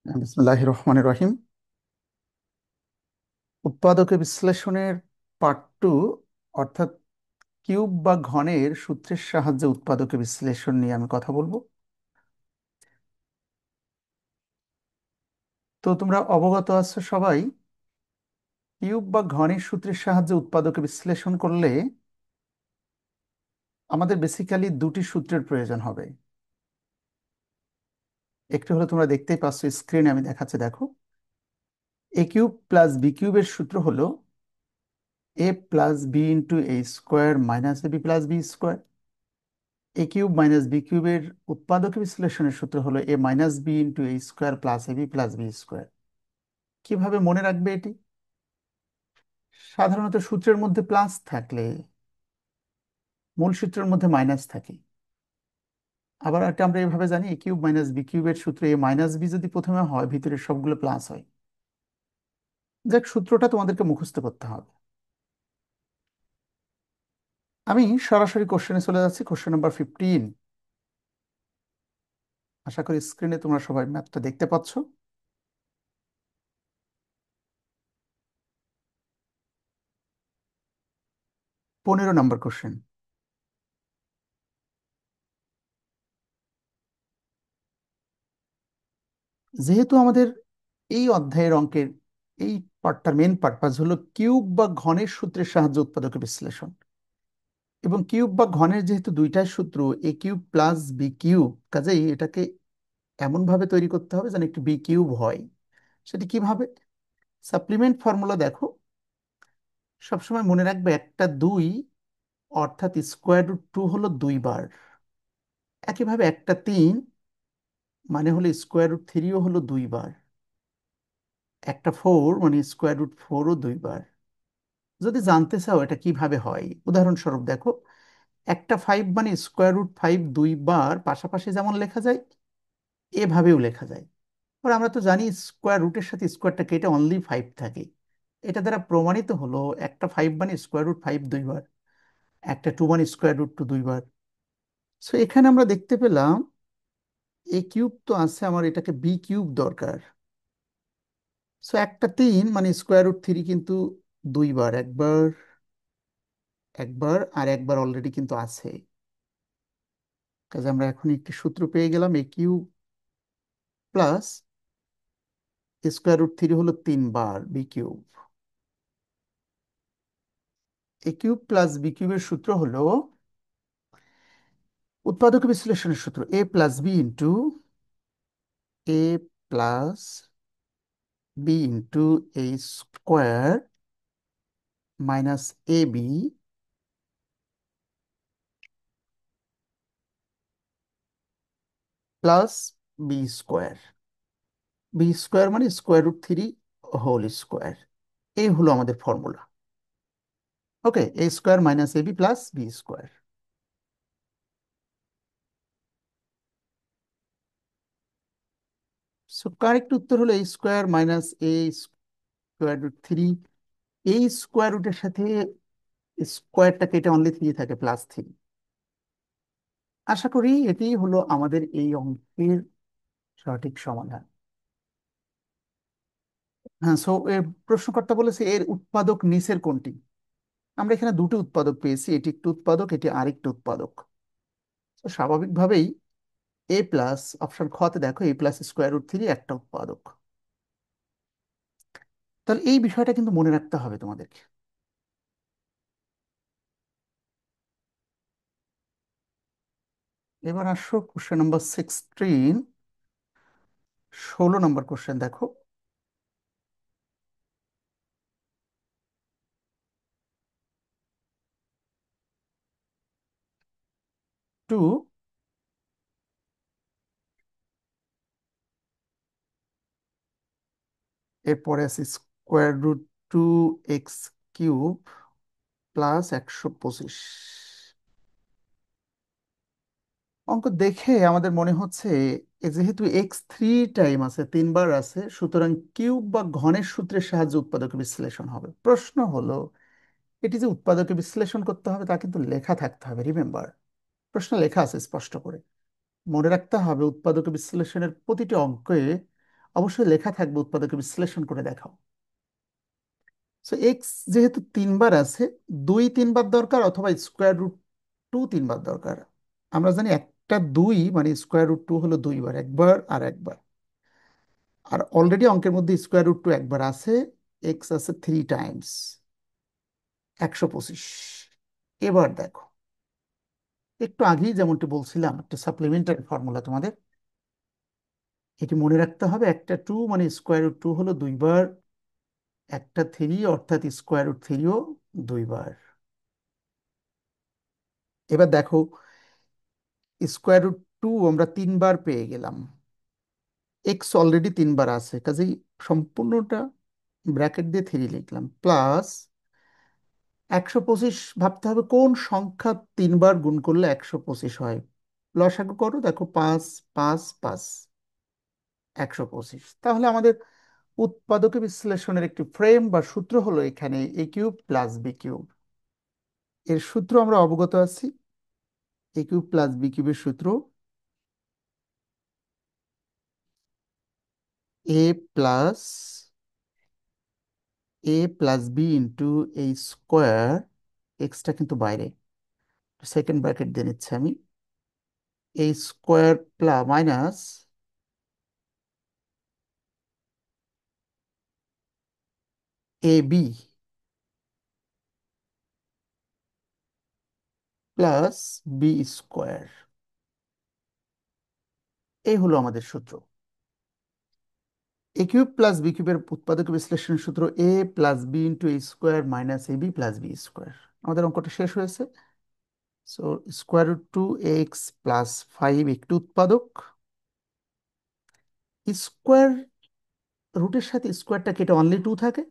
বিসমিল্লাহির রহমানির রহিম। উৎপাদকে বিশ্লেষণের পার্ট 2, অর্থাৎ কিউব বা ঘনের সূত্রের সাহায্যে উৎপাদকে বিশ্লেষণ নিয়ে আমি কথা বলবো। তো তোমরা অবগত আছো সবাই, কিউব বা ঘনের সূত্রের সাহায্যে উৎপাদকে বিশ্লেষণ করলে আমাদের বেসিক্যালি দুটি সূত্রের প্রয়োজন হবে। একটু হলো তোমরা দেখতেই পাচ্ছ, স্ক্রিনে আমি দেখাচ্ছি, দেখো। এ কিউব প্লাস বি কিউবের সূত্র হলো এ plus B into A square minus A B plus B square. A cube minus B কিউবের উৎপাদক বিশ্লেষণের সূত্র হলো এ minus B into A square plus A B plus B square. কিভাবে মনে রাখবে এটি? সাধারণত সূত্রের মধ্যে প্লাস থাকলে মূল সূত্রের মধ্যে মাইনাস থাকে। আবার একটা আমরা এভাবে জানি, এ কিউব মাইনাস বি কিউবের সূত্রে এ মাইনাস বি যদি প্রথমে হয়, ভিতরে সবগুলো প্লাস হয়। যাক, সূত্রটা তোমাদেরকে মুখস্থ করতে হবে। আমি সরাসরি কোশ্চেনে চলে যাচ্ছি, কোশ্চেন নাম্বার 15। আশা করি স্ক্রিনে তোমরা সবাই ম্যাথটা দেখতে পাচ্ছ। 15 নম্বর কোশ্চেন। যেহেতু আমাদের এই অধ্যায়ের অঙ্কের এই পার্টটার মেন পারপাস হলো কিউব বা ঘনের সূত্রের সাহায্যে উৎপাদকে বিশ্লেষণ, এবং কিউব বা ঘনের যেহেতু দুইটাই সূত্র, A cube plus B cube, কাজেই এটাকে এমন ভাবে তৈরি করতে হবে যেন একটি বি কিউব হয়। সেটি কিভাবে? সাপ্লিমেন্ট ফর্মুলা দেখো, সবসময় মনে রাখবে একটা দুই, অর্থাৎ স্কোয়ার রুট 2 হলো 2 বার। একইভাবে একটা 3 মানে হলো স্কোয়ার রুট 3ও হলো 2 বার। একটা 4 মানে স্কোয়ার রুট 4ও 2 বার। যদি জানতে চাও এটা কিভাবে হয়, উদাহরণস্বরূপ দেখো, একটা 5 মানে স্কোয়ার রুট 5 2 বার পাশাপাশি যেমন লেখা যায়, এভাবেও লেখা যায়। আর আমরা তো জানি স্কোয়ার রুটের সাথে স্কোয়ারটা কেটে অনলি 5 থাকে। এটা দ্বারা প্রমাণিত হলো একটা 5 মানে স্কোয়ার রুট 5 2 বার, একটা 2 মানে স্কোয়ার রুট 2 2 বার। সো এখানে আমরা দেখতে পেলাম এ কিউব তো আছে, আমার এটাকে বি কিউব দরকার। সো একটা 3 মানে স্কোয়ার রুট 3 কিন্তু 2 বার, একবার একবার আর একবার অলরেডি কিন্তু আছে। কাজে আমরা এখন একটি সূত্র পেয়ে গেলাম, A cube plus square root 3 হলো 3 বার B cube. A cube plus B কিউবের সূত্র হলো উৎপাদক বিশ্লেষণের সূত্র A plus B into A plus B into A square minus A B plus B square. B square মানে স্কোয়ার রুট 3 হোল স্কোয়ার। এই হলো আমাদের formula. Okay, A square minus A B plus B square. So correct উত্তর হলো A square minus A square root 3। এই square রুটের সাথে স্কোয়ারটা কেটে অনলি 3 থাকে, +3। আশা করি এটি হলো আমাদের এই অঙ্কের সঠিক সমাধান। হ্যাঁ, সো এর প্রশ্নকর্তা বলেছে এর উৎপাদক নিচের কোনটি? আমরা এখানে দুটো উৎপাদক পেয়েছি, এটি একটি উৎপাদক, এটি আরেকটি উৎপাদক। তো স্বাভাবিকভাবেই এ প্লাস, অপশন খতে দেখো, এ প্লাস স্কোয়ার রুট 3 একটা উৎপাদক। তাহলে এই বিষয়টা কিন্তু মনে রাখতে হবে তোমাদেরকে। এবার আসো কোশ্চেন নাম্বার 16। 16 নম্বর কোশ্চেন দেখো। 2, এরপরে আছে square root 2 x cube plus 125। অঙ্ক দেখে আমাদের মনে হচ্ছে যেহেতু x3 টাইম আছে, 3 বার আছে, সুতরাং কিউব বা ঘনের সূত্রের সাহায্যে উৎপাদকে বিশ্লেষণ হবে। প্রশ্ন হলো, এটি যে উৎপাদকে বিশ্লেষণ করতে হবে তা কিন্তু লেখা থাকতে হবে, রিমেম্বার। প্রশ্ন লেখা আছে স্পষ্ট করে। মনে রাখতে হবে উৎপাদক বিশ্লেষণের প্রতিটি অঙ্কে অবশ্যই লেখা থাকবে উৎপাদকে বিশ্লেষণ করে দেখাও। সো এক্স যেহেতু তিনবার আছে, দুই তিনবার দরকার অথবা স্কোয়ার রুট টু তিনবার দরকার। আমরা জানি একটা দুই মানে স্কোয়ার রুট টু হলো দুইবার, একবার আর একবার। আর অলরেডি অঙ্কের মধ্যে স্কোয়ার রুট টু একবার আছে, এক্স আছে 3 টাইমস, 125। এবার দেখো, একটু আগেই যেমনটি বলছিলাম, একটা সাপ্লিমেন্টারি ফর্মুলা তোমাদের এটি মনে রাখতে হবে। একটা টু মানে স্কোয়ার রুট টু হলো দুইবার, একটা থ্রি অর্থাৎ স্কোয়ার রুট থ্রিও দুইবার। এবার দেখো, স্কোয়ার রুট টু আমরা তিনবার পেয়ে গেলাম, এক্স অলরেডি তিনবার আছে, কাজেই সম্পূর্ণটা ব্র্যাকেট দিয়ে থ্রি লিখলাম, প্লাস 125। ভাবতে হবে কোন সংখ্যা তিনবার গুণ করলে 125 হয়। লসাগু করো, দেখো 5 5 5, 125। তাহলে আমাদের উৎপাদক বিশ্লেষণের একটি ফ্রেম বা সূত্র হলো এখানে এ কিউব প্লাস বি কিউব। এর সূত্র আমরা অবগত আছি, এ কিউব প্লাস বি কিউবের সূত্র A plus B into A square, extra কিন্তু বাইরে, সেকেন্ড ব্র্যাকেট দিয়ে নিচ্ছি আমি, এ square plus minus A B plus B square. এই হলো আমাদের সূত্র। এ কিউব প্লাস বি কিউবের উৎপাদক বিশ্লেষণ সূত্র A plus B into A square minus A B plus B square. আমাদের অঙ্কটা শেষ হয়েছে। So square root two X plus 5 একটি উৎপাদক, স্কোয়ার রুটের সাথে স্কোয়ারটা কেটে অনলি টু থাকে,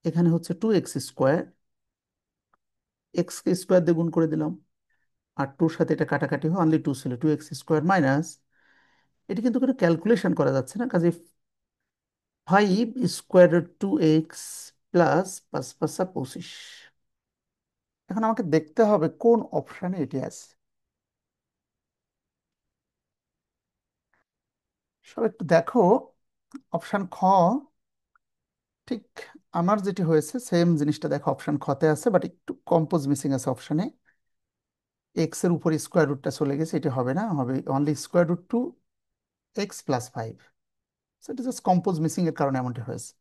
এখানে হচ্ছে 2x স্কোয়ার, এক্সকে স্কোয়ার দিয়ে গুণ করে দিলাম, আর টুর সাথে এটা কাটাকাটি হয়, অনলি টু ছিল, 2x স্কোয়ার মাইনাস, এটি কিন্তু কোনো ক্যালকুলেশন করা যাচ্ছে না, কাজে 5 স্কোয়ার রুট 2x প্লাস 5 5 25। এখন আমাকে দেখতে হবে কোন অপশানে এটি আছে। সব একটু দেখো, অপশান খ, ঠিক আমার যেটি হয়েছে সেম জিনিসটা দেখো অপশান খতে আছে, বাট একটু কম্পোজ মিসিং আছে অপশানে। এক্স এর উপর স্কোয়ার রুটটা চলে গেছে, এটি হবে না, হবে only square root 2x plus 5। সেটা জাস্ট কম্পোজ মিসিং এর কারণে এমনটি হয়েছে।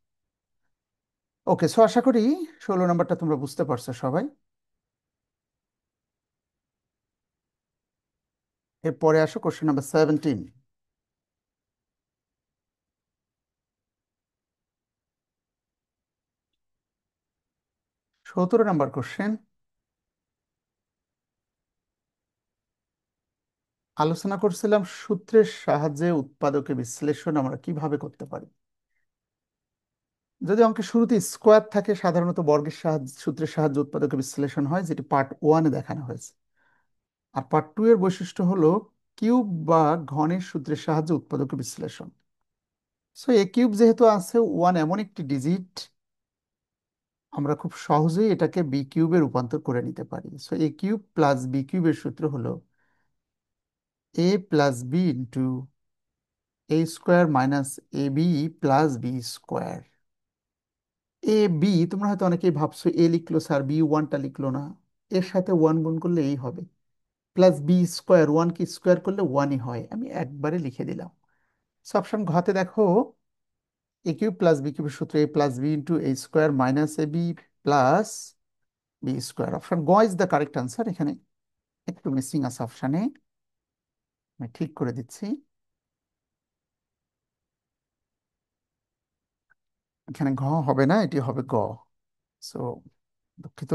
ওকে, সো আশা করি 16 নম্বরটা তোমরা বুঝতে পারছো সবাই। এরপরে আসো কোশ্চেন নাম্বার 17। 17 নম্বর কোশ্চেন, আলোচনা করছিলাম সূত্রের সাহায্যে উৎপাদকে বিশ্লেষণ আমরা কিভাবে করতে পারি। যদি অঙ্কের শুরুতে স্কোয়ার থাকে, সাধারণত বর্গের সাহায্যে সূত্রের সাহায্যে উৎপাদকে বিশ্লেষণ হয়, যেটি পার্ট 1-এ দেখানো হয়েছে। আর পার্ট 2 এর বৈশিষ্ট্য হলো কিউব বা ঘনের সূত্রের সাহায্যে উৎপাদকে বিশ্লেষণ। সো এ কিউব যেহেতু আছে, 1 এমন একটি ডিজিট, আমরা খুব সহজেই এটাকে বি কিউবে রূপান্তর করে নিতে পারি। সো এ কিউব প্লাস বি কিউবের সূত্র হলো এ plus B into A square minus A B plus B square. A B, তোমরা হয়তো অনেকেই ভাবছো এ লিখলো স্যার, বি ওয়ানটা লিখলো না। এর সাথে ওয়ান গুণ করলে এই হবে, প্লাস বি স্কোয়ার, ওয়ানকে স্কোয়ার করলে ওয়ানই হয়, আমি একবারে লিখে দিলাম। সো অপশন ঘতে দেখো, এ কিউব প্লাস বি কিউবের সূত্র A plus B into A square minus A B plus B square. Option গ ইজ দ্য কারেক্ট আনসার। এখানে একটু মিসিং আছে অপশানে, আমি ঠিক করে দিচ্ছি। এখানে ঘ হবে না, এটি হবে গ। সো দুঃখিত।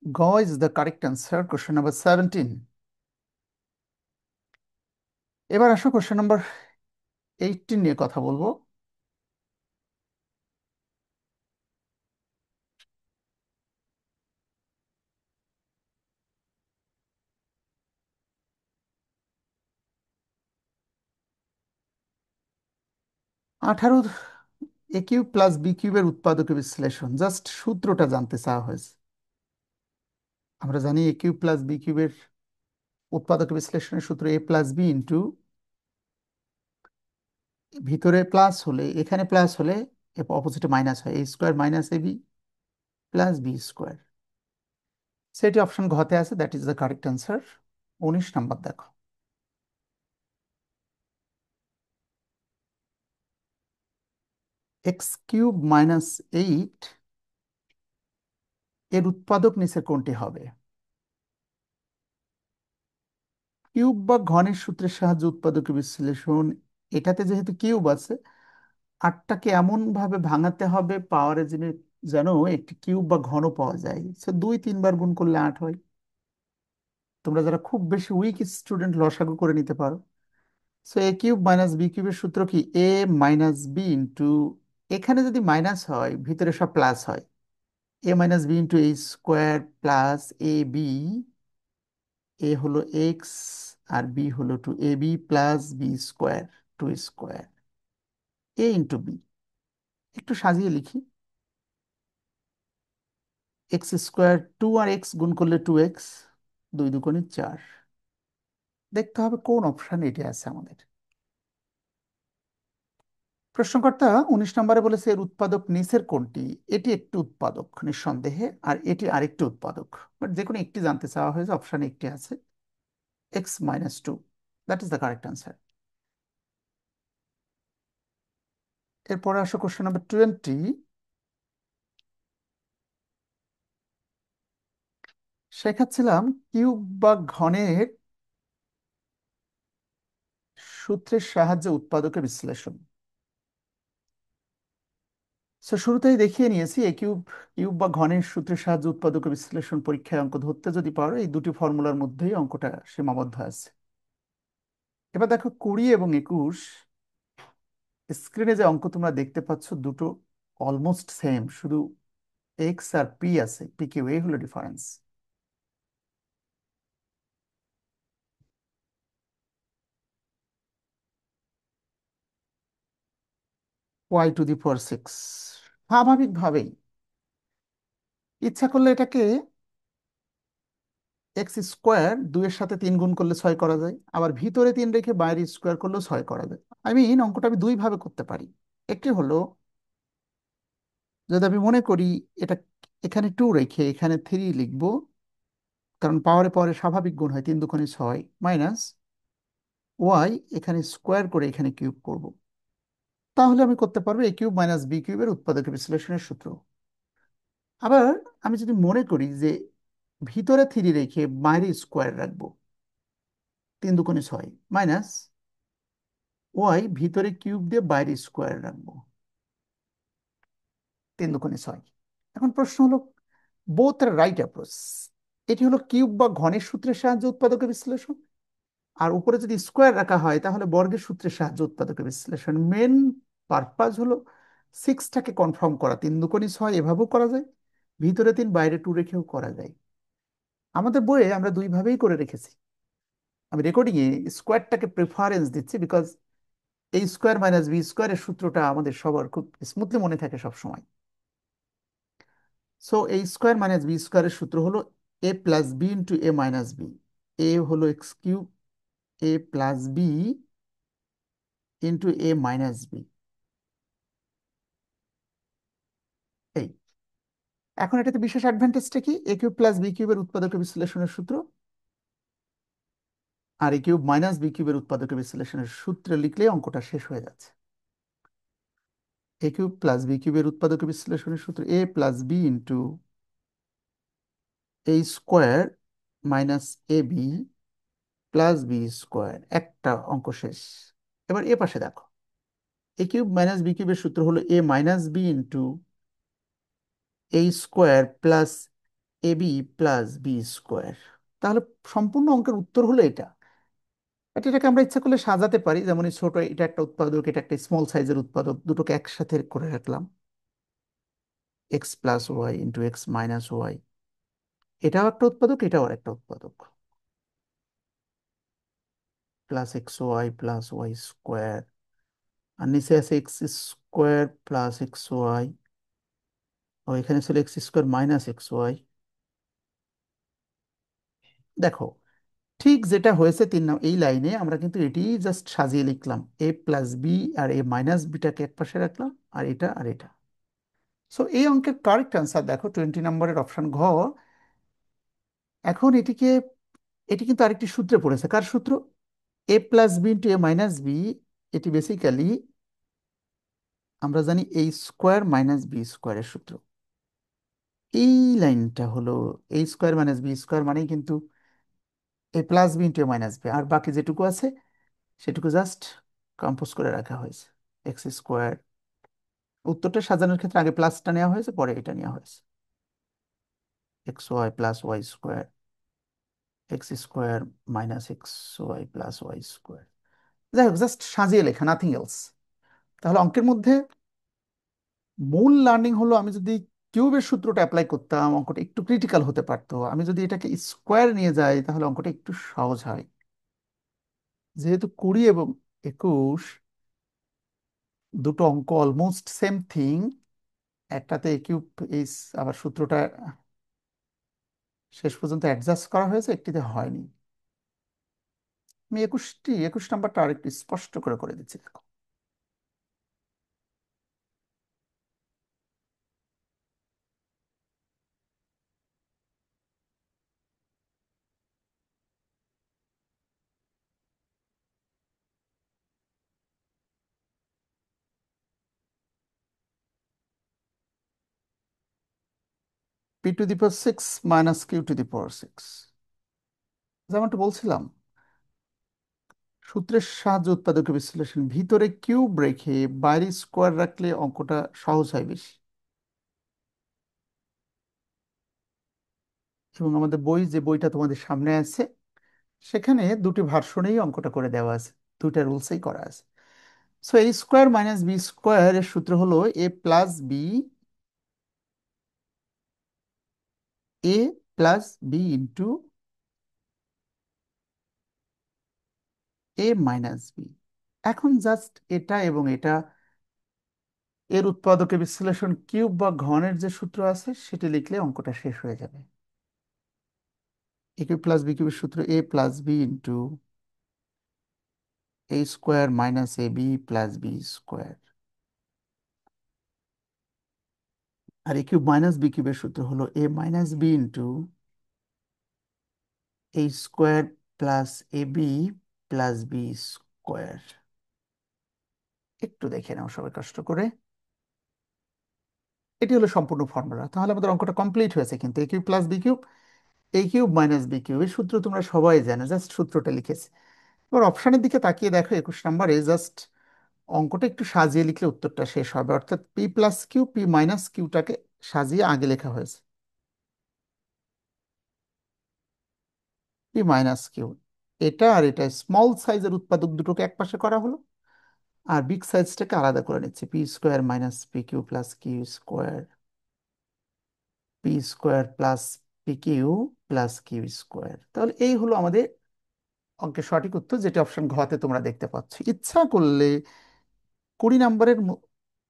গ is the correct answer, question number 17। এবার আসো কোশ্চেন নাম্বার 18 নিয়ে কথা বলবো। 18, এ কিউব প্লাস বি কিউবের উৎপাদকে বিশ্লেষণ, জাস্ট সূত্রটা জানতে চাওয়া হয়েছে। আমরা জানি এ কিউব প্লাস বি কিউবের উৎপাদক বিশ্লেষণের সূত্র এ প্লাস বি ইন্টু, ভিতরে প্লাস হলে এখানে প্লাস হলে অপোজিটে মাইনাস হয়, এ square minus A B plus B square. সেটি অপশন ঘতে আছে, that is the correct answer. 19 নম্বর দেখো, এক্স কিউব মাইনাস 8 এর উৎপাদক নিচে কোনটি হবে? কিউব বা ঘনের সূত্রের সাহায্যে উৎপাদকের বিশ্লেষণ। এটাতে যেহেতু কিউব আছে, আটটাকে এমন ভাবে ভাঙাতে হবে পাওয়ারে যেন একটি কিউব বা ঘন পাওয়া যায়। সে 2-3 বার গুণ করলে 8 হয়। তোমরা যারা খুব বেশি উইক স্টুডেন্ট, লসাগু করে নিতে পারো। সো এ কিউব মাইনাস বি কিউবের সূত্র কি? এ মাইনাস বি ইন্টু, এখানে যদি মাইনাস হয় ভিতরে সব প্লাস হয়, A minus B into A square plus A B. A হলো এক্স আর বি হলো 2ab plus B square, 2 square, A into B. একটু সাজিয়ে লিখি, এক্স স্কোয়ার, 2 আর এক্স গুণ করলে 2x, 2 2 4। দেখতে হবে কোন অপশন এটি আছে আমাদের। প্রশ্নকর্তা 19 নম্বরে বলেছে এর উৎপাদক নিচের কোনটি? এটি একটি উৎপাদক নিঃসন্দেহে, আর এটি আরেকটি উৎপাদক। বাট যে কোনো একটি জানতে চাওয়া হয়েছে, অপশানে একটি আছে, x-2। That is the correct answer. এরপরে আসো কোশ্চেন নাম্বার 20। শেখাচ্ছিলাম কিউব বা ঘনের সূত্রের সাহায্যে উৎপাদকের বিশ্লেষণ। সো শুরুতেই দেখিয়ে নিয়েছি এ কিউব, কিউব বা ঘনের সূত্রের সাহায্যে উৎপাদকের বিশ্লেষণ পরীক্ষায় অঙ্ক ধরতে যদি পারো, এই দুটি ফর্মুলার মধ্যেই অঙ্কটা সীমাবদ্ধ আছে। এবার দেখো 20 এবং 21, স্ক্রিনে যে অঙ্ক তোমরা দেখতে পাচ্ছ দুটো অলমোস্ট সেম, শুধু এক্স আর পি আছে, পি কিউ, এই হলো ডিফারেন্স। y⁴ স্বাভাবিকভাবেই ইচ্ছা করলে এটাকে এক্স স্কোয়ার, 2 এর সাথে 3 গুণ করলে 6 করা যায়, আবার ভিতরে 3 রেখে বাইরে স্কোয়ার করলেও 6 করা যায়। অঙ্কটা আমি দুই ভাবে করতে পারি। একটি হলো, যদি আমি মনে করি এটা এখানে 2 রেখে এখানে 3 লিখবো, কারণ পাওয়ারে পাওয়ারে স্বাভাবিক গুণ হয়, 3 2 6 মাইনাস ওয়াই, এখানে স্কোয়ার করে এখানে কিউব করব। তাহলে আমি করতে পারবো এ কিউব মাইনাস বি কিউবের উৎপাদকের বিশ্লেষণের সূত্র। আবার আমি যদি মনে করি যে ভিতরে 3 রেখে বাইরে স্কোয়ার রাখবো, 3 2 6 মাইনাস ওয়াই, ভিতরে কিউব দিয়ে বাইরে স্কোয়ার রাখবো, 3 2 6। এখন প্রশ্ন হলো, বোথ আর রাইট অ্যাপ্রোচ। এটি হলো কিউব বা ঘনের সূত্রের সাহায্যে উৎপাদকের বিশ্লেষণ, আর উপরে যদি স্কোয়ার রাখা হয় তাহলে বর্গের সূত্রের সাহায্যে উৎপাদকের বিশ্লেষণ। মেন পারপাস হলো 6টাকে কনফার্ম করা, 3 2 6 এভাবেও করা যায়, ভিতরে 3 বাইরে 2 রেখেও করা যায়। আমাদের বইয়ে আমরা দুই ভাবেই করে রেখেছি। আমি রেকর্ডিং এ স্কোয়ারটাকে প্রেফারেন্স দিচ্ছি, বিকজ এই স্কোয়ার মাইনাস বি স্কোয়ারের সূত্রটা আমাদের সবার খুব স্মুথলি মনে থাকে সব সময়। সো এই স্কোয়ার মাইনাস বি স্কোয়ারের সূত্র হলো এ plus B into A minus B. A হলো এক্স কিউব, এ প্লাস বি ইন্টু এ মাইনাস বি। এই, এখন এটাতে বিশেষ অ্যাডভান্টেজটা কি? এ কিউব প্লাস বি কিউবের উৎপাদকের বিশ্লেষণের সূত্র, আর এ কিউব মাইনাস বি কিউবের উৎপাদকের বিশ্লেষণের সূত্রে লিখলে অঙ্কটা শেষ হয়ে যাচ্ছে। এ কিউব প্লাস বি কিউবের উৎপাদকের বিশ্লেষণের সূত্র A plus B into A square minus A B plus B square. একটা অঙ্ক শেষ। এবার এ পাশে দেখো, এ কিউব মাইনাস বি কিউবের সূত্র হলো এ minus B into A square plus A B plus B square. তাহলে সম্পূর্ণ অঙ্কের উত্তর হলো এটা। বাট এটাকে আমরা ইচ্ছা করলে সাজাতে পারি, যেমন এই ছোট, এটা একটা উৎপাদক, এটা একটা স্মল সাইজের উৎপাদক, দুটোকে একসাথে করে রাখলাম, X plus Y into X minus Y. এটাও একটা উৎপাদক, এটাও একটা উৎপাদক, plus X Y plus Y square, আর নিচে আছে X square plus X Y, ও এখানে ছিল X square minus X Y. দেখো, ঠিক যেটা হয়েছে এই লাইনে আমরা কিন্তু এটি জাস্ট সাজিয়ে লিখলাম, এ প্লাস বি আর এ মাইনাস বিটাকে এক পাশে রাখলাম, আর এটা আর এটা। সো এই অঙ্কের কারেক্ট অ্যান্সার দেখো 20 নম্বরের অপশন ঘ। এখন এটি কিন্তু আরেকটি সূত্রে পড়েছে। কার সূত্র? A plus B into A minus B. এটি বেসিক্যালি আমরা জানি এই স্কোয়ার মাইনাস বি স্কোয়ারের সূত্র। এই লাইনটা হলো A square minus B square মানেই কিন্তু এ প্লাস বি ইন্টু এ মাইনাস বি, আর বাকি যেটুকু আছে সেটুকু জাস্ট কম্পোজ করে রাখা হয়েছে, এক্স স্কোয়ার। উত্তরটা সাজানোর ক্ষেত্রে আগে প্লাসটা নেওয়া হয়েছে, পরে এটা নেওয়া হয়েছে, X Y plus Y square, X square minus X Y plus Y square. যাই হোক, জাস্ট সাজিয়ে লেখা, নাথিং এলস। তাহলে অঙ্কের মধ্যে মূল লার্নিং হলো, আমি যদি কিউবের সূত্রটা অ্যাপ্লাই করতাম অঙ্কটা একটু ক্রিটিক্যাল হতে পারতো। আমি যদি এটাকে স্কোয়ার নিয়ে যাই তাহলে অঙ্কটা একটু সহজ হয়। যেহেতু 20 এবং 21 দুটো অঙ্ক অলমোস্ট সেম থিং, একটাতে এ কিউব এই আবার সূত্রটা শেষ পর্যন্ত অ্যাডজাস্ট করা হয়েছে, একটিতে হয়নি। আমি 21 নাম্বারটা আরেকটু স্পষ্ট করে করে দিচ্ছি, দেখো। p⁶ minus q⁶। যেমনটা বলছিলাম, সূত্রের সাহায্যে উৎপাদকে বিশ্লেষণ, ভিতরে কিউব রেখে বাইরে স্কোয়ার রাখলে অঙ্কটা সহজ হয় বেশি। এবং আমাদের বই, যে বইটা তোমাদের সামনে আছে, সেখানে দুটি ভার্সনেই অঙ্কটা করে দেওয়া আছে, দুইটা রুলসেই করা আছে। সো এ স্কোয়ার মাইনাস বি স্কোয়ার এর সূত্র হলো এ প্লাস বি, এ প্লাস বি ইন্টু এ মাইনাস বি। এখন জাস্ট এটা এবং এটা এর উৎপাদকে বিশ্লেষণ কিউব বা ঘনের যে সূত্র আছে সেটি লিখলে অঙ্কটা শেষ হয়ে যাবে। এ কিউব প্লাস বি কিউবের সূত্র A plus B into A square minus A B plus B square. R A cube minus B কিউবের সূত্র হলো এ minus B into A square plus A B plus B square. একটু দেখে নাও সবাই কষ্ট করে। এটি হলো সম্পূর্ণ ফর্মুলা। তাহলে আমাদের অঙ্কটা কমপ্লিট হয়েছে। কিন্তু এ cube plus B cube, A cube minus B cube, এই সূত্র তোমরা সবাই জানো, জাস্ট সূত্রটা লিখেছে। এবার অপশানের দিকে তাকিয়ে দেখো, 21 নম্বরে জাস্ট অঙ্কটা একটু সাজিয়ে লিখলে উত্তরটা শেষ হবে। অর্থাৎ P plus Q P minus কিউটাকে সাজিয়ে আগে লেখা হয়েছে, পি মাইনাস কিউ। এটা আর এটা স্মল সাইজের উৎপাদক দুটোকে একপাশে করা হলো, আর বিগ সাইজটাকে আলাদা করে নিচ্ছে, P square minus P Q plus Q square, P square plus P Q plus Q square. তাহলে এই হলো আমাদের অঙ্কের সঠিক উত্তর, যেটা অপশন ঘতে তোমরা দেখতে পাচ্ছ। ইচ্ছা করলে 20 নম্বরের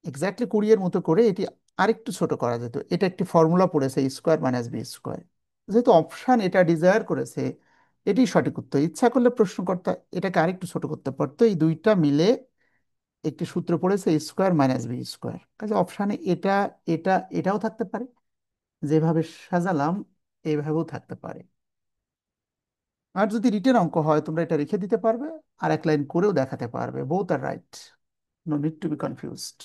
এক্স্যাক্টলি 20-এর মতো করে এটি আরেকটু ছোট করা যেত। এটা একটি ফর্মুলা পড়েছে, স্কোয়ার মাইনাস বি স্কোয়ার। যেহেতু অপশান এটা ডিজায়ার করেছে, এটি সঠিক উত্তর। ইচ্ছা করলে প্রশ্নকর্তা এটাকে আরেকটু ছোট করতে পারতো, এই দুইটা মিলে একটি সূত্র পড়েছে স্কোয়ার মাইনাস বি স্কোয়ার। কাজে অপশানে এটা এটা এটাও থাকতে পারে, যেভাবে সাজালাম এভাবেও থাকতে পারে। আর যদি রিটেন অঙ্ক হয় তোমরা এটা রেখে দিতে পারবে, আর এক লাইন করেও দেখাতে পারবে। Both are right, no need to be confused.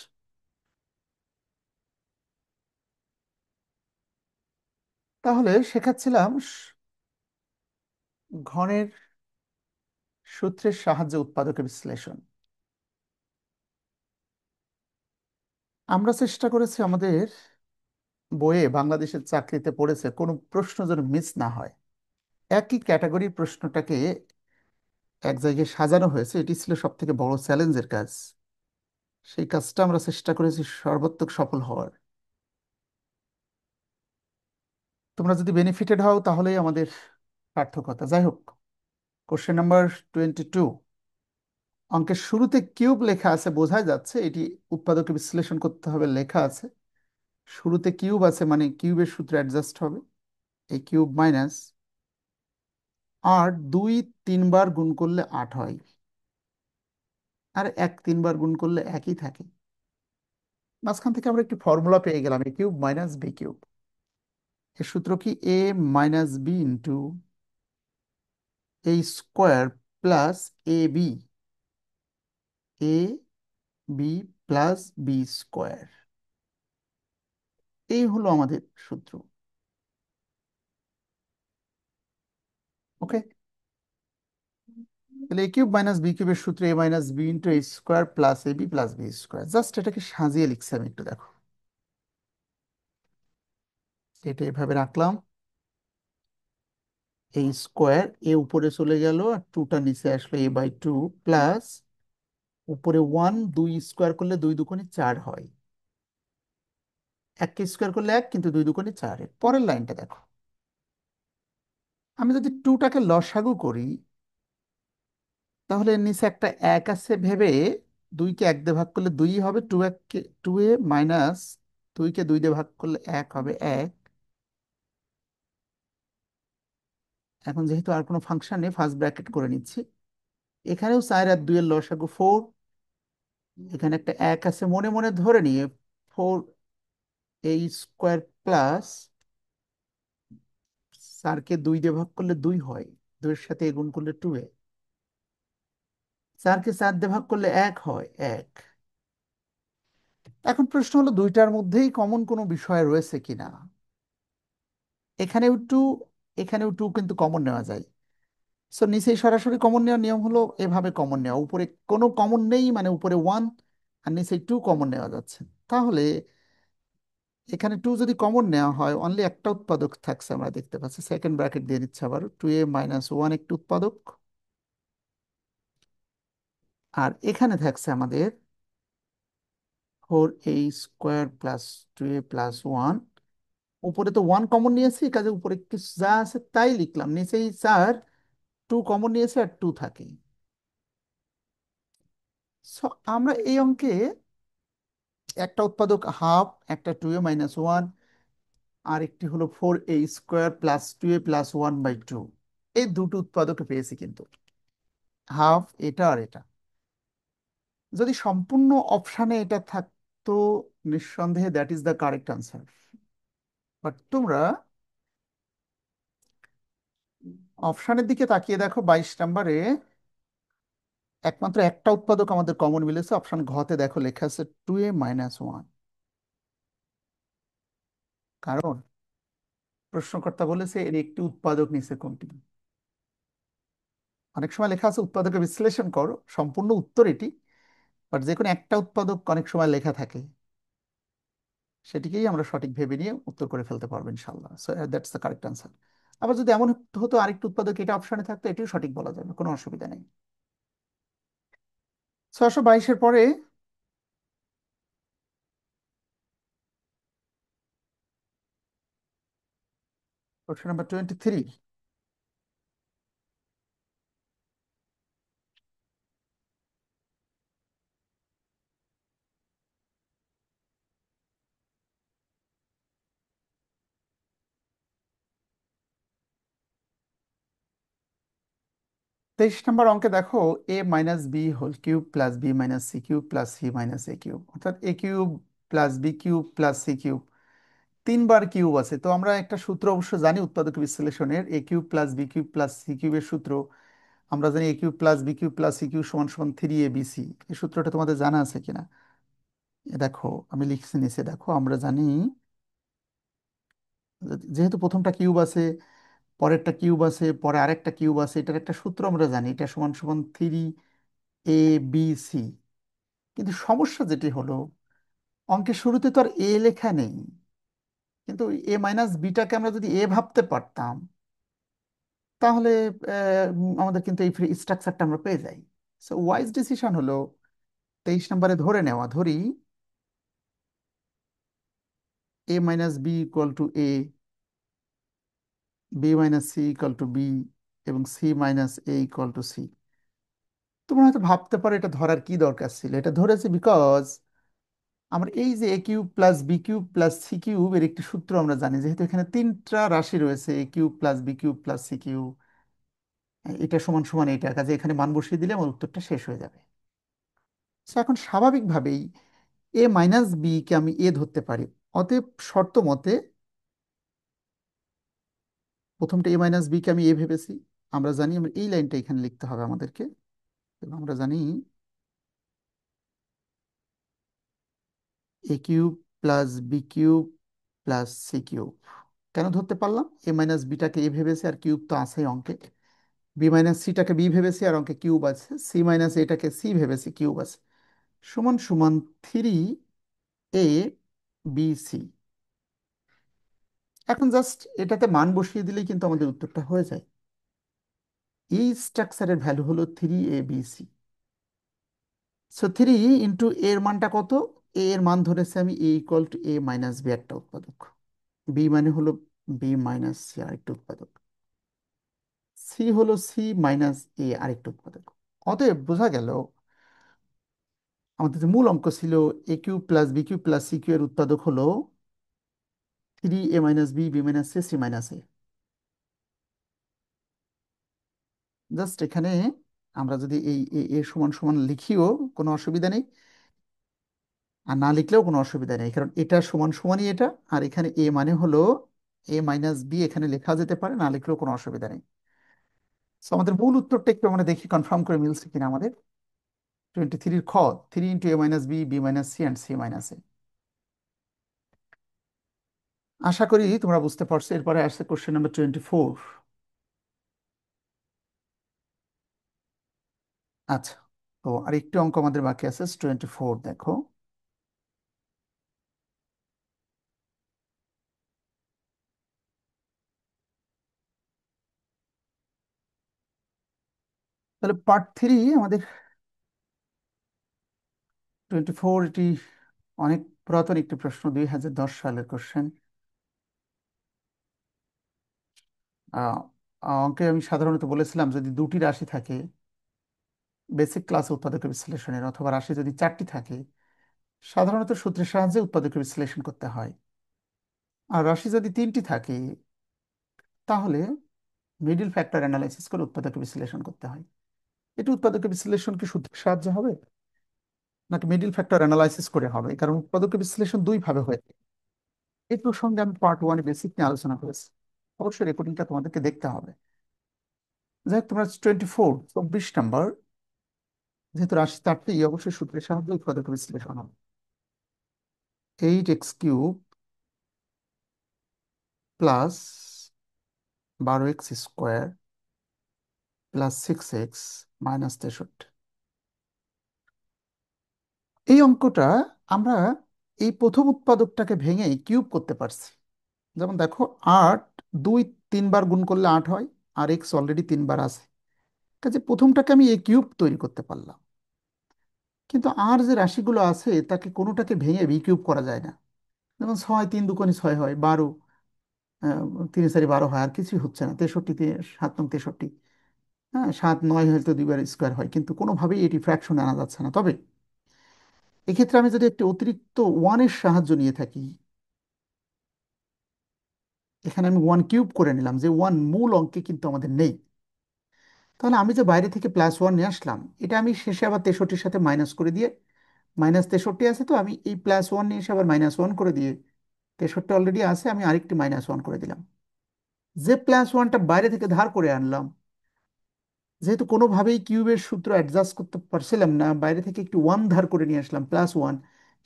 তাহলে শেখাচ্ছিলাম ঘনের সূত্রের সাহায্যে উৎপাদকের বিশ্লেষণ। আমরা চেষ্টা করেছি আমাদের বইয়ে, বাংলাদেশের চাকরিতে পড়েছে, কোনো প্রশ্ন যেন মিস না হয়। একই ক্যাটাগরির প্রশ্নটাকে এক জায়গায় সাজানো হয়েছে, এটি ছিল সব থেকে বড় চ্যালেঞ্জের কাজ। সেই কাজটা আমরা চেষ্টা করেছি সর্বাত্মক সফল হওয়ার। তোমরা যদি বেনিফিটেড হও তাহলেই আমাদের সার্থকতা। যাই হোক, কোশ্চেন নাম্বার 22। অঙ্কের শুরুতে কিউব লেখা আছে, বোঝা যাচ্ছে এটি উৎপাদকে বিশ্লেষণ করতে হবে, লেখা আছে। শুরুতে কিউব আছে মানে কিউবের সূত্র অ্যাডজাস্ট হবে, এই কিউব মাইনাস আর দুই তিনবার গুণ করলে 8 হয়, আর এক তিনবার গুণ করলে একই থাকে। মাঝখান থেকে আমরা একটি ফর্মুলা পেয়ে গেলাম, A cube minus B cube. এর সূত্র কি? এ minus B into A square plus A B, A B plus B square. এই হলো আমাদের সূত্র। ওকে, তাহলে এ কিউব মাইনাস বি কিউবের সূত্র A minus B into A square plus A B plus B square. Just এটাকে সাজিয়ে লিখছি আমি, একটু দেখো। এটা এভাবে রাখলাম, এই স্কোয়ার এ উপরে চলে গেল আর টুটা নিচে আসলো, এ বাই টু প্লাস উপরে ওয়ান, দুই স্কোয়ার করলে দুই দুগুণে চার হয়, এককে স্কোয়ার করলে এক, কিন্তু দুই দুগুণে চার। এর পরের লাইনটা দেখো, আমি যদি টুটাকে লসাগু করি, তাহলে এর নিচে একটা এক আছে ভেবে দুইকে এক দিয়ে ভাগ করলে দুই হবে, টু এককে টু এ মাইনাস দুইকে দুই দিয়ে ভাগ করলে এক হবে এক। এখন যেহেতু আর কোনো ফাংশন নেই, ফার্স্ট ব্র্যাকেট করে নিচ্ছি। এখানেও চার আর দুইয়ের লসাগু ফোর, এখানে একটা এক আছে, মনে মনে ধরে নিয়ে ফোর এ স্কোয়ার প্লাস, চারকে দুই দিয়ে ভাগ করলে দুই হয়, দুইয়ের সাথে এ গুণ করলে টু এ, চারকে চার দিয়ে ভাগ করলে এক হয় এক। এখন প্রশ্ন হলো দুইটার মধ্যেই কমন কোনো বিষয় রয়েছে কিনা। এখানেও টু, এখানেও টু, কিন্তু কমন নেওয়া যায়। সো নিচেই সরাসরি কমন নেওয়ার নিয়ম হলো এভাবে কমন নেওয়া, উপরে কোনো কমন নেই মানে উপরে ওয়ান আর নিচে টু কমন নেওয়া যাচ্ছে। তাহলে এখানে টু যদি কমন নেওয়া হয়, অনলি একটা উৎপাদক থাকছে, আমরা দেখতে পাচ্ছি। সেকেন্ড ব্র্যাকেট দিয়ে দিচ্ছে আবার, টু এ মাইনাস ওয়ান একটি উৎপাদক, আর এখানে থাকছে আমাদের four A square plus two A plus one. উপরে তো ওয়ান কমন নিয়েছি, কাজে উপরে কিছু যা আছে তাই লিখলাম, নিচেই চার, টু কমন নিয়েছে আর টু থাকে। সো আমরা এই অঙ্কে একটা উৎপাদক হাফ, একটা টু এ মাইনাস ওয়ান, আর একটি হলো four A square plus two A plus one by two, এই দুটো উৎপাদক পেয়েছি। কিন্তু হাফ এটা আর এটা যদি সম্পূর্ণ অপশানে এটা থাকতো, নিঃসন্দেহে that is the correct answer. But তোমরা অপশানের দিকে তাকিয়ে দেখো, 22 নম্বরে একমাত্র একটা উৎপাদক আমাদের কমন মিলেছে। অপশন ঘতে দেখো লেখা আছে টু এ মাইনাস ওয়ান। কারণ প্রশ্নকর্তা বলেছে এর একটি উৎপাদক নিচে কোনটি। অনেক সময় লেখা আছে উৎপাদকে বিশ্লেষণ করো, সম্পূর্ণ উত্তর এটি, বাট যে কোনো একটা উৎপাদক অনেক সময় লেখা থাকে, সেটিকেই আমরা সঠিক ভেবে নিয়ে উত্তর করে ফেলতে পারবো ইনশাল্লাহ। So that's the correct answer. আবার যদি এমন হতো আরেকটু উৎপাদক এটা অপশনে থাকতো, এটিও সঠিক বলা যাবে, কোনো অসুবিধা নেই। 622-এর পরে প্রশ্ন নাম্বার 23। 23 নম্বর অঙ্কে দেখো, A minus B whole cube plus B minus C cube plus C minus A cube, অর্থাৎ A cube plus B cube plus C cube, তিনবার কিউব আছে। তো আমরা একটা সূত্র অবশ্য জানি উৎপাদক বিশ্লেষণের, A cube plus B cube plus C কিউবের সূত্র আমরা জানি, A cube plus B cube plus C cube সমান সমান থ্রি এ বি সি। এই সূত্রটা তোমাদের জানা আছে কিনা? দেখো আমি লিখছি নিচে, দেখো আমরা জানি যেহেতু প্রথমটা কিউব আছে, পরেরটা কিউব আছে, পরে আরেকটা কিউব আছে, এটার একটা সূত্র আমরা জানি, এটা সমান সমান থ্রি এ বি সি। কিন্তু সমস্যা যেটি হলো, অঙ্কের শুরুতে তো আর এ লেখা নেই, কিন্তু এ মাইনাস বিটাকে আমরা যদি এ ভাবতে পারতাম, তাহলে আমাদের কিন্তু এই স্ট্রাকচারটা আমরা পেয়ে যাই। সো ওয়াইজ ডিসিশন হলো 23 নম্বরে ধরে নেওয়া, ধরি A minus B equal to A, B minus C equal to B, এবং C minus A equal to C. তোমরা হয়তো ভাবতে পারো এটা ধরার কি দরকার ছিল। এটা ধরেছে বিকজ আমরা এই যে A cube plus B cube plus C cube এর একটি সূত্র আমরা জানি, যেহেতু এখানে তিনটা রাশি রয়েছে, A cube plus B cube plus C cube, এটা সমান সমান এটা, কাজে এখানে মান বসিয়ে দিলে আমার উত্তরটা শেষ হয়ে যাবে। তো এখন স্বাভাবিকভাবেই এ মাইনাস বি কে আমি এ ধরতে পারি। অতএব শর্ত মতে প্রথমটা এ মাইনাস বি কে আমি এ ভেবেছি। আমরা জানি আমরা এই লাইনটা এখানে লিখতে হবে আমাদেরকে, এবং আমরা জানি A cube plus B cube plus C cube. কেন ধরতে পারলাম? এ মাইনাস বিটাকে এ ভেবেছি আর কিউব তো আছে অঙ্কে, বি মাইনাস সিটাকে বি ভেবেছি আর অঙ্কে কিউব আছে, সি মাইনাস এটাকে সি ভেবেছি কিউব আছে, সমান সমান 3 a b c। এখন জাস্ট এটাতে মান বসিয়ে দিলেই কিন্তু আমাদের উত্তরটা হয়ে যায়। এই স্ট্রাকচারের ভ্যালু হলো 3 a b c। সো 3 এর মানটা কত? এর মান ধরেছে আমি a=a-b একটা উৎপাদক, বি মানে হলো b-c আরেকটা উৎপাদক, সি হলো c-a আরেকটা উৎপাদক। অতএব বোঝা গেল আমাদের যে মূল অঙ্ক ছিল A cube plus B cube plus C cube এর উৎপাদক হলো 3 a-b, b-c, c-a। জাস্ট এখানে আমরা যদি এই এ সমান সমান লিখিও কোনো অসুবিধা নেই, আর না লিখলেও কোনো অসুবিধা নেই, কারণ এটা সমান সমানই এটা, আর এখানে এ মানে হলো a-b, এখানে লেখা যেতে পারে, না লিখলেও কোনো অসুবিধা নেই। তো আমাদের মূল উত্তরটা একটু আমরা দেখি কনফার্ম করে মিলছে কিনা আমাদের। 23 খ, 3 × a-b, b-c অ্যান্ড c-a। আশা করি তোমরা বুঝতে পারছো। এরপরে আসছে কোশ্চেন নাম্বার 24। আচ্ছা, তো আর একটু অঙ্ক আমাদের বাকি আছে। 24 দেখো। তাহলে পার্ট 3 আমাদের 24, এটি অনেক পুরাতন একটি প্রশ্ন, 2010 সালের কোশ্চেন। অঙ্কে আমি সাধারণত বলেছিলাম যদি দুটি রাশি থাকে বেসিক ক্লাস উৎপাদকের বিশ্লেষণের, অথবা রাশি যদি চারটি থাকে সাধারণত সূত্রের সাহায্যে উৎপাদকের বিশ্লেষণ করতে হয়, আর রাশি যদি তিনটি থাকে তাহলে মিডিল ফ্যাক্টর অ্যানালাইসিস করে উৎপাদকের বিশ্লেষণ করতে হয়। এটি উৎপাদকের বিশ্লেষণ কি সূত্রের সাহায্যে হবে নাকি মিডিল ফ্যাক্টর অ্যানালাইসিস করে হবে? কারণ উৎপাদকের বিশ্লেষণ দুই ভাবে হয়। এই প্রসঙ্গে আমি পার্ট 1 বেসিক নিয়ে আলোচনা করেছি, অবশ্যই রেকর্ডিংটা তোমাদেরকে দেখতে হবে। যাই হোক, তোমরা 24 নাম্বার, যেহেতু রাশি চারটি অবশ্যই সূত্রের সাহায্যে উৎপাদকের বিশ্লেষণ হবে। 8x³ plus 12x² plus 6x-63। এই অঙ্কটা আমরা এই প্রথম উৎপাদকটাকে ভেঙে কিউব করতে পারছি। যেমন দেখো, 8 2 3 বার গুণ করলে 8 হয়, আর এক্স অলরেডি 3 বার আছে, কাজে প্রথমটাকে আমি এ কিউব তৈরি করতে পারলাম। কিন্তু আর যে রাশিগুলো আছে তাকে কোনোটাকে ভেঙে বি কিউব করা যায় না। যেমন 6 3 দুগুণে 6 হয়, 12 3 4 12 হয়, আর কিছুই হচ্ছে না। 63 7 নং 63, হ্যাঁ 7 9 হয়তো 2 বার স্কোয়ার হয়, কিন্তু কোনোভাবেই এটি ফ্র্যাকশনে আনা যাচ্ছে না। তবে এক্ষেত্রে আমি যদি একটি অতিরিক্ত ওয়ানের সাহায্য নিয়ে থাকি, এখানে আমি ওয়ান কিউব করে নিলাম, যে ওয়ান মূল অঙ্কে কিন্তু আমাদের নেই, তাহলে আমি যে বাইরে থেকে +1 নিয়ে আসলাম, এটা আমি শেষে আবার 63-র সাথে মাইনাস করে দিয়ে, -63 আছে, তো আমি এই +1 নিয়ে এসে আবার -1 করে দিয়ে, 63 অলরেডি আছে, আমি আরেকটি -1 করে দিলাম। যে +1টা বাইরে থেকে ধার করে আনলাম, যেহেতু কোনোভাবেই কিউবের সূত্র অ্যাডজাস্ট করতে পারছিলাম না, বাইরে থেকে একটু ওয়ান ধার করে নিয়ে আসলাম +1,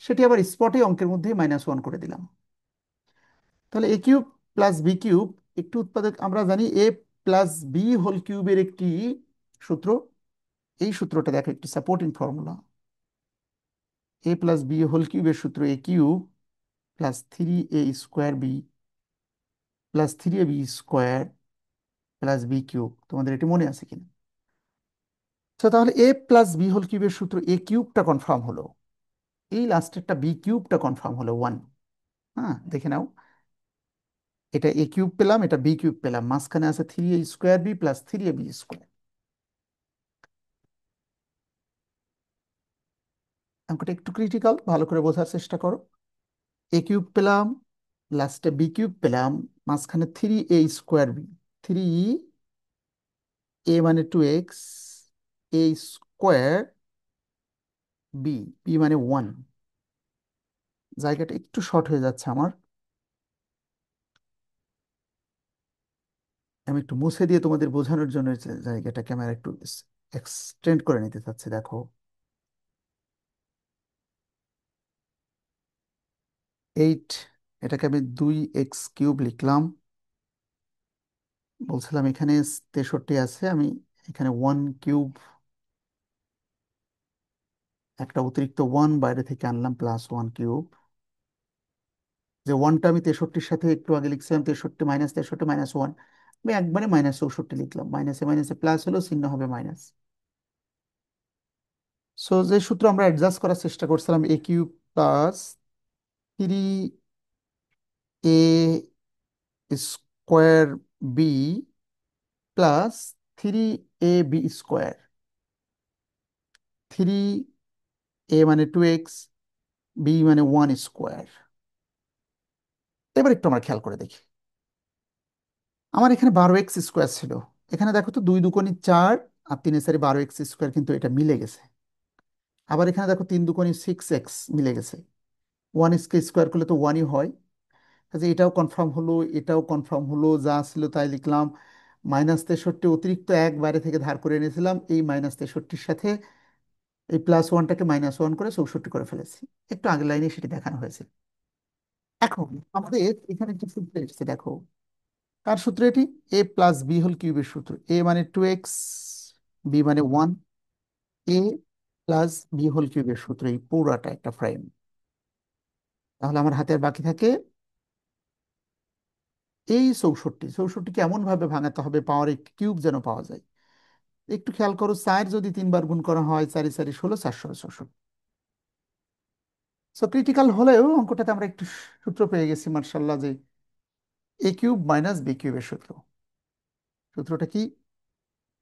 সেটি আবার স্পটে অঙ্কের মধ্যে -1 করে দিলাম। তাহলে এ কিউব প্লাস বি কিউব একটি উৎপাদক, আমরা জানি এ প্লাস বি হোল কিউবের একটি সূত্র। এই সূত্রটা দেখো, একটি supporting formula. A plus B whole কিউবের সূত্র A cube plus 3a² B plus 3ab² plus B cube. তোমাদের এটি মনে আছে কিনা? তো তাহলে এ প্লাস বি হোল কিউবের সূত্র এ কিউবটা কনফার্ম হলো, এই লাস্টেরটা বি কিউবটা কনফার্ম হলো 1। হ্যাঁ, দেখে নাও, এটা এ কিউব পেলাম, এটা বি কিউব পেলাম, মাঝখানে আছে 3a² বি প্লাস 3ab²। অঙ্কটা একটু ক্রিটিক্যাল, ভালো করে বোঝার চেষ্টা করো। এ কিউব পেলাম, লাস্টে বি কিউব পেলাম, মাঝখানে 3a² বি, 3 এ মানে 2x, এ স্কোয়ার, বি, বি মানে 1। জায়গাটা একটু শর্ট হয়ে যাচ্ছে আমার, আমি একটু মুছে দিয়ে তোমাদের বোঝানোর জন্য জায়গাটা ক্যামেরা একটু এক্সটেন্ড করে নিতে চাচ্ছি। দেখো, 8, এটাকে আমি 2x³ লিখলাম। বলছিলাম এখানে 63 আছে, আমি এখানে 1³ একটা অতিরিক্ত 1 বাইরে থেকে আনলাম, +1³ যে 1টা আমি 63-র সাথে একটু আগে লিখছিলাম, 63 মাইনাস 63 -1, আমি একবারে -64 লিখলাম। মাইনাসে মাইনাসে প্লাস হলো, চিহ্ন হবে মাইনাস। সো যে সূত্র আমরা অ্যাডজাস্ট করার চেষ্টা করছিলাম, a³ plus 3a² B plus 3ab²। 3a মানে 2x, বি মানে 1²। এবার একটু আমরা খেয়াল করে দেখি, আমার এখানে 12x² ছিল। এখানে দেখো তো, 2 দুগুণে 4 আর 3 এ 4 12x² কিন্তু এটা মিলে গেছে। আবার এখানে দেখো 3 দুগুণে 6x মিলে গেছে। 1 কে স্কোয়ার করলে তো 1ই হয়। কাজে এটাও কনফার্ম হলো, এটাও কনফার্ম হলো, যা ছিল তাই লিখলাম। -63 অতিরিক্ত 1 বাইরে থেকে ধার করে এনেছিলাম, এই -63-র সাথে এই +1টাকে -1 করে 64 করে ফেলেছি। একটু আগের লাইনে সেটি দেখানো হয়েছে। এখন আমাদের এখানে একটা সূত্র এসেছে, দেখো কার সূত্র এটি? a+b² সূত্র। a মানে 2x, b মানে 1, a+b³ সূত্র, এই পুরাটা একটা ফ্রেম। তাহলে আমার হাতে আর বাকি থাকে এই 64কে এমন ভাবে ভাঙাতে হবে পাওয়ার কিউব যেন পাওয়া যায়। একটু খেয়াল করো, 4 যদি 3 বার গুণ করা হয়, 4 4 16, 464। সো ক্রিটিক্যাল হলেও অঙ্কটাতে আমরা একটু সূত্র পেয়ে গেছি মার্শাল্লাহ, যে a³ - b³ সূত্র। সূত্রটা কি?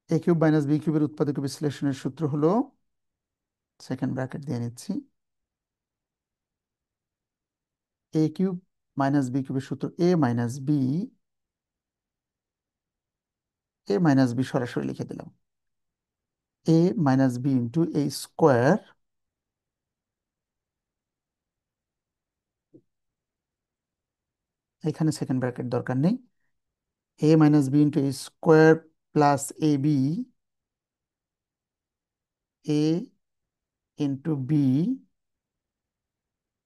a³ - b³ উৎপাদক বিশ্লেষণের সূত্র হলো, সেকেন্ড ব্র্যাকেট দিয়ে নিচ্ছি, a³ - b³ সূত্র a - b সরাসরি লিখে দিলাম, a - b ইন্টু a², এখানে সেকেন্ড ব্র্যাকেট দরকার নেই, a - b into a² plus ab, a into B,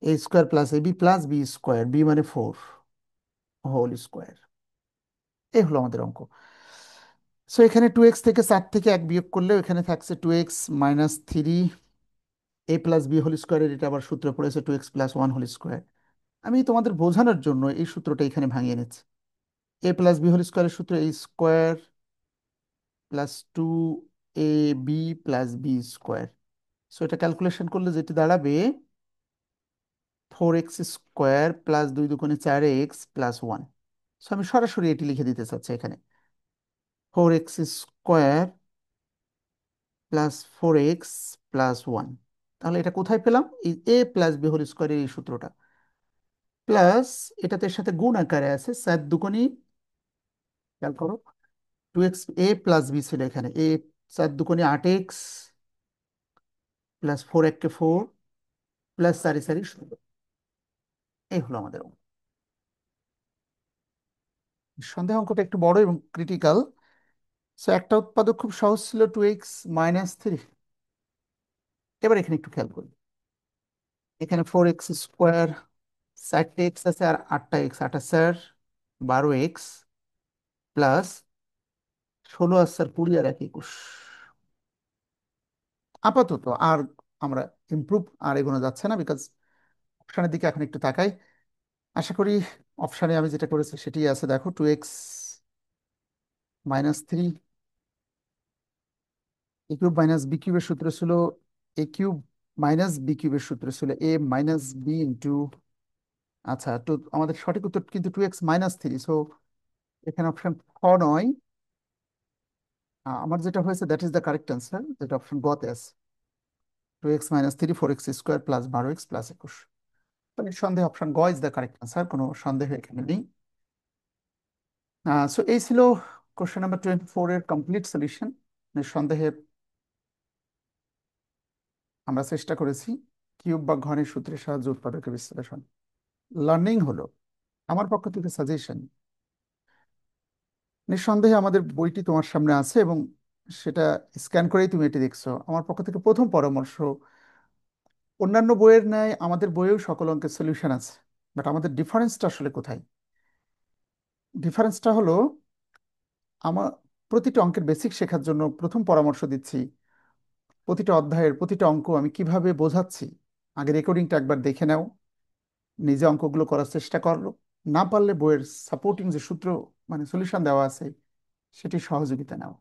a² plus ab plus b², b মানে 4 হোল²। এই হলো আমাদের অঙ্ক। সো এখানে 2x থেকে 4 থেকে 1 বিয়োগ করলেও এখানে থাকছে 2x - 3 a+b² এটা আবার সূত্র পড়েছে 2x+1²। আমি তোমাদের বোঝানোর জন্য এই সূত্রটা এখানে ভাঙিয়ে নিচ্ছি। a+b² সূত্র a² প্লাস 2ab+b²। সো এটা ক্যালকুলেশন করলে যেটি দাঁড়াবে 4x² প্লাস 2 দুগুণে 4x প্লাস 1। সো আমি সরাসরি এটি লিখে দিতে চাচ্ছি এখানে, 4x² প্লাস 4x+1। তাহলে এটা কোথায় পেলাম? এই a+b² এই সূত্রটা, প্লাস এটাতে এর সাথে গুণ আকারে আছে, 4 দুগুণে, খেয়াল করো, 2x, a+b ছিল এখানে, 4 দুগুণে 8x প্লাস 4 × 1 = 4 প্লাস 4 × 4 = 16। এই হলো আমাদের অঙ্ক। সন্দেহ অঙ্কটা একটু বড় এবং ক্রিটিক্যাল। সো একটা উৎপাদক খুব সহজ ছিল, 2x - 3। এবার এখানে একটু খেয়াল করি, এখানে 4x², 4টে এক্স আছে আর 8টা এক্স, 8 আর 4 12x প্লাস 16 আর 4 20 আর 1 21। আপাতত আর আমরা ইমপ্রুভ আর এগোনো যাচ্ছে না, বিকজ অপশানের দিকে এখন একটু তাকাই। আশা করি অপশানে আমি যেটা করেছি সেটি আছে। দেখো, 2x - 3, a³ - b³ সূত্র ছিল, a³ - b³ সূত্র ছিল a - b ইন্টু, আচ্ছা তো আমাদের সঠিক উত্তর কিন্তু 2x - 3। সো এখানে অপশন খ নয়, আমার যেটা হয়েছে that is the correct answer, যেটা অপশন গতে আছে, 2x - 3 4x² plus 12x plus 21। মানে সন্দেহ অপশন গ ইজ দ্য কারেক্ট অ্যান্সার, কোনো সন্দেহ এখানে নেই। সো এই ছিল কোশ্চেন নাম্বার 24 এর কমপ্লিট সলিউশন। নিঃসন্দেহে আমরা চেষ্টা করেছি কিউব বা ঘনের সূত্রের সাহায্যে উৎপাদকের বিশ্লেষণ। লার্নিং হলো আমার পক্ষ থেকে সাজেশন, নিঃসন্দেহে আমাদের বইটি তোমার সামনে আছে এবং সেটা স্ক্যান করেই তুমি এটি দেখছো। আমার পক্ষ থেকে প্রথম পরামর্শ, অন্যান্য বইয়ের ন্যায় আমাদের বইয়েও সকল অঙ্কের সলিউশন আছে, বাট আমাদের ডিফারেন্সটা আসলে কোথায়? ডিফারেন্সটা হলো, আমার প্রতিটা অঙ্কের বেসিক শেখার জন্য প্রথম পরামর্শ দিচ্ছি, প্রতিটা অধ্যায়ের প্রতিটা অঙ্ক আমি কিভাবে বোঝাচ্ছি আগে রেকর্ডিংটা একবার দেখে নাও, নিজে অঙ্কগুলো করার চেষ্টা করলো, না পারলে বইয়ের সাপোর্টিং যে সূত্র মানে সলিউশন দেওয়া আছে সেটি সহযোগিতা নাও।